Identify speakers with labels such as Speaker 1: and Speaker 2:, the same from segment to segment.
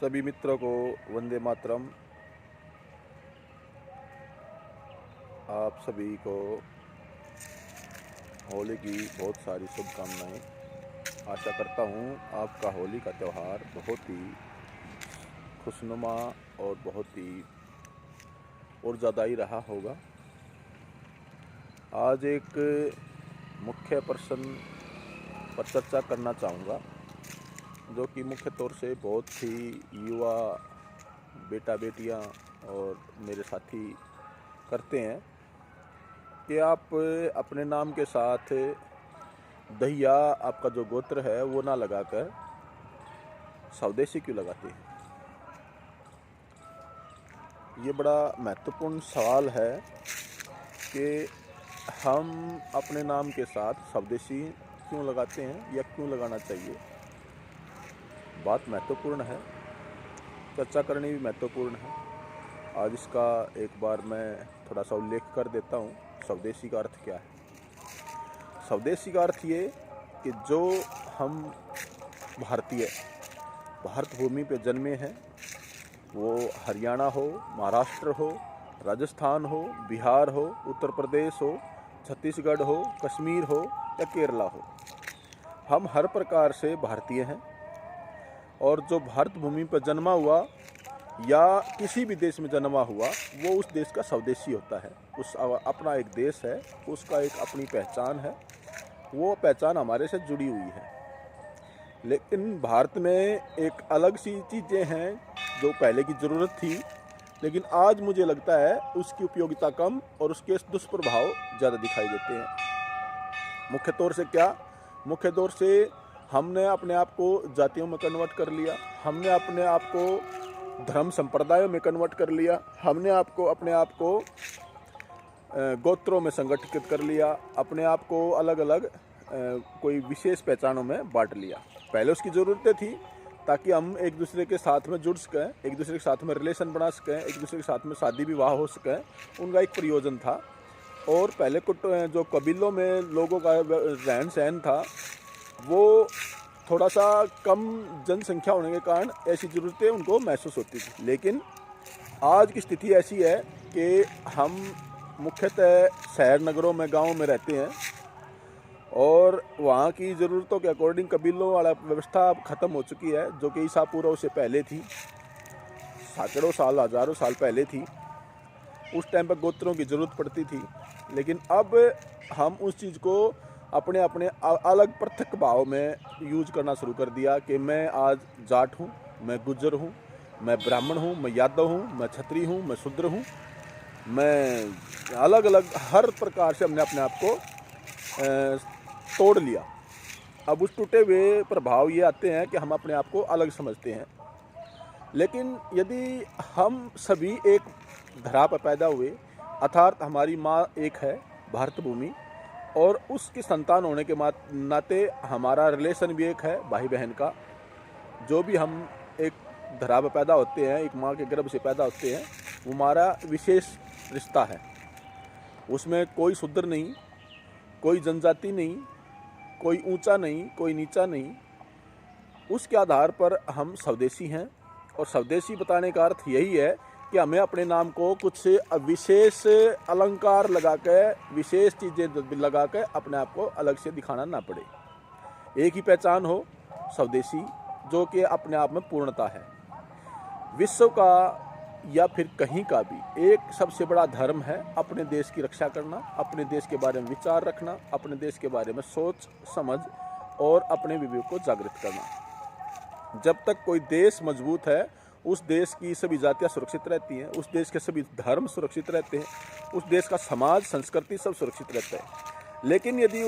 Speaker 1: सभी मित्रों को वंदे मातरम। आप सभी को होली की बहुत सारी शुभकामनाएं। आशा करता हूँ आपका होली का त्यौहार बहुत ही खुशनुमा और बहुत ही और ज़्यादा ही रहा होगा। आज एक मुख्य प्रश्न पर चर्चा करना चाहूँगा, जो कि मुख्य तौर से बहुत ही युवा बेटा बेटियां और मेरे साथी करते हैं कि आप अपने नाम के साथ दहिया आपका जो गोत्र है वो ना लगाकर स्वदेशी क्यों लगाते हैं। ये बड़ा महत्वपूर्ण सवाल है कि हम अपने नाम के साथ स्वदेशी क्यों लगाते हैं या क्यों लगाना चाहिए। बात महत्वपूर्ण है, चर्चा करनी भी महत्वपूर्ण है। आज इसका एक बार मैं थोड़ा सा उल्लेख कर देता हूँ। स्वदेशी का अर्थ क्या है? स्वदेशी का अर्थ ये कि जो हम भारतीय भारत भूमि पे जन्मे हैं, वो हरियाणा हो, महाराष्ट्र हो, राजस्थान हो, बिहार हो, उत्तर प्रदेश हो, छत्तीसगढ़ हो, कश्मीर हो या केरला हो, हम हर प्रकार से भारतीय हैं। और जो भारत भूमि पर जन्मा हुआ या किसी भी देश में जन्मा हुआ, वो उस देश का स्वदेशी होता है। उस अपना एक देश है, उसका एक अपनी पहचान है, वो पहचान हमारे से जुड़ी हुई है। लेकिन भारत में एक अलग सी चीज़ें हैं जो पहले की ज़रूरत थी, लेकिन आज मुझे लगता है उसकी उपयोगिता कम और उसके दुष्प्रभाव ज़्यादा दिखाई देते हैं। मुख्य तौर से क्या? मुख्य तौर से हमने अपने आप को जातियों में कन्वर्ट कर लिया, हमने अपने आप को धर्म संप्रदायों में कन्वर्ट कर लिया, हमने अपने आप को गोत्रों में संगठित कर लिया, अपने आप को अलग अलग कोई विशेष पहचानों में बांट लिया। पहले उसकी ज़रूरतें थी ताकि हम एक दूसरे के साथ में जुड़ सकें, एक दूसरे के साथ में रिलेशन बना सकें, एक दूसरे के साथ में शादी विवाह हो सकें। उनका एक प्रयोजन था। और पहले जो कबीलों में लोगों का रहन सहन था, वो थोड़ा सा कम जनसंख्या होने के कारण ऐसी ज़रूरतें उनको महसूस होती थी। लेकिन आज की स्थिति ऐसी है कि हम मुख्यतः शहर नगरों में, गाँव में रहते हैं और वहाँ की ज़रूरतों के अकॉर्डिंग कबीलों वाला व्यवस्था अब ख़त्म हो चुकी है, जो कि ईसा पूर्व से पहले थी, सैकड़ों साल, हज़ारों साल पहले थी। उस टाइम पर गोत्रों की ज़रूरत पड़ती थी। लेकिन अब हम उस चीज़ को अपने अपने अलग पृथक भाव में यूज करना शुरू कर दिया कि मैं आज जाट हूँ, मैं गुज्जर हूँ, मैं ब्राह्मण हूँ, मैं यादव हूँ, मैं क्षत्रिय हूँ, मैं शूद्र हूँ। मैं अलग अलग हर प्रकार से हमने अपने आप को तोड़ लिया। अब उस टूटे हुए प्रभाव ये आते हैं कि हम अपने आप को अलग समझते हैं। लेकिन यदि हम सभी एक धरा पर पैदा हुए, अर्थात हमारी माँ एक है भारत भूमि, और उसकी संतान होने के नाते हमारा रिलेशन भी एक है भाई बहन का। जो भी हम एक धरा पर पैदा होते हैं, एक माँ के गर्भ से पैदा होते हैं, वो हमारा विशेष रिश्ता है। उसमें कोई शूद्र नहीं, कोई जनजाति नहीं, कोई ऊंचा नहीं, कोई नीचा नहीं। उसके आधार पर हम स्वदेशी हैं। और स्वदेशी बताने का अर्थ यही है कि हमें अपने नाम को कुछ विशेष अलंकार लगा के, विशेष चीज़ें लगा के अपने आप को अलग से दिखाना ना पड़े। एक ही पहचान हो, स्वदेशी, जो कि अपने आप में पूर्णता है। विश्व का या फिर कहीं का भी एक सबसे बड़ा धर्म है अपने देश की रक्षा करना, अपने देश के बारे में विचार रखना, अपने देश के बारे में सोच समझ और अपने विवेक को जागृत करना। जब तक कोई देश मजबूत है, उस देश की सभी जातियां सुरक्षित रहती हैं, उस देश के सभी धर्म सुरक्षित रहते हैं, उस देश का समाज, संस्कृति सब सुरक्षित रहता है। लेकिन यदि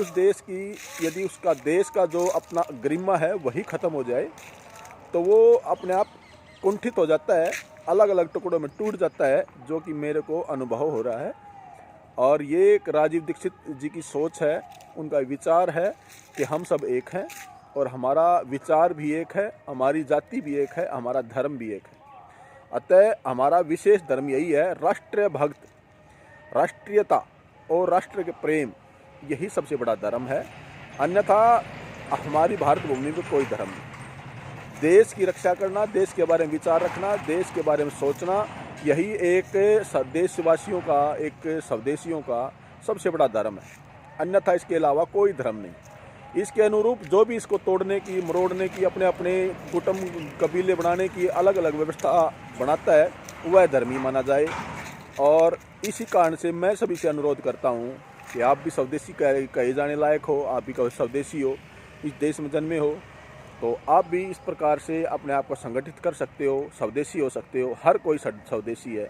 Speaker 1: उसका देश का जो अपना गरिमा है वही ख़त्म हो जाए, तो वो अपने आप कुंठित हो जाता है, अलग अलग टुकड़ों में टूट जाता है, जो कि मेरे को अनुभव हो रहा है। और ये एक राजीव दीक्षित जी की सोच है, उनका विचार है कि हम सब एक हैं और हमारा विचार भी एक है, हमारी जाति भी एक है, हमारा धर्म भी एक है। अतः हमारा विशेष धर्म यही है, राष्ट्रीय भक्त, राष्ट्रीयता और राष्ट्र के प्रेम, यही सबसे बड़ा धर्म है। अन्यथा हमारी भारत भूमि में कोई धर्म नहीं। देश की रक्षा करना, देश के बारे में विचार रखना, देश के बारे में सोचना, यही एक देशवासियों का, एक स्वदेशियों का सबसे बड़ा धर्म है। अन्यथा इसके अलावा कोई धर्म नहीं। इसके अनुरूप जो भी इसको तोड़ने की, मरोड़ने की, अपने अपने कुटुंब कबीले बनाने की अलग अलग व्यवस्था बनाता है, वह धर्मी माना जाए। और इसी कारण से मैं सभी से अनुरोध करता हूँ कि आप भी स्वदेशी कहे जाने लायक हो, आप भी स्वदेशी हो, इस देश में जन्मे हो, तो आप भी इस प्रकार से अपने आप को संगठित कर सकते हो, स्वदेशी हो सकते हो। हर कोई स्वदेशी है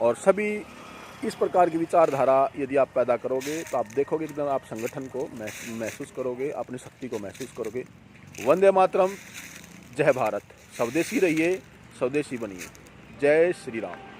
Speaker 1: और सभी इस प्रकार की विचारधारा यदि आप पैदा करोगे तो आप देखोगे एकदम आप संगठन को महसूस करोगे, अपनी शक्ति को महसूस करोगे। वंदे मातरम, जय भारत। स्वदेशी रहिए, स्वदेशी बनिए। जय श्री राम।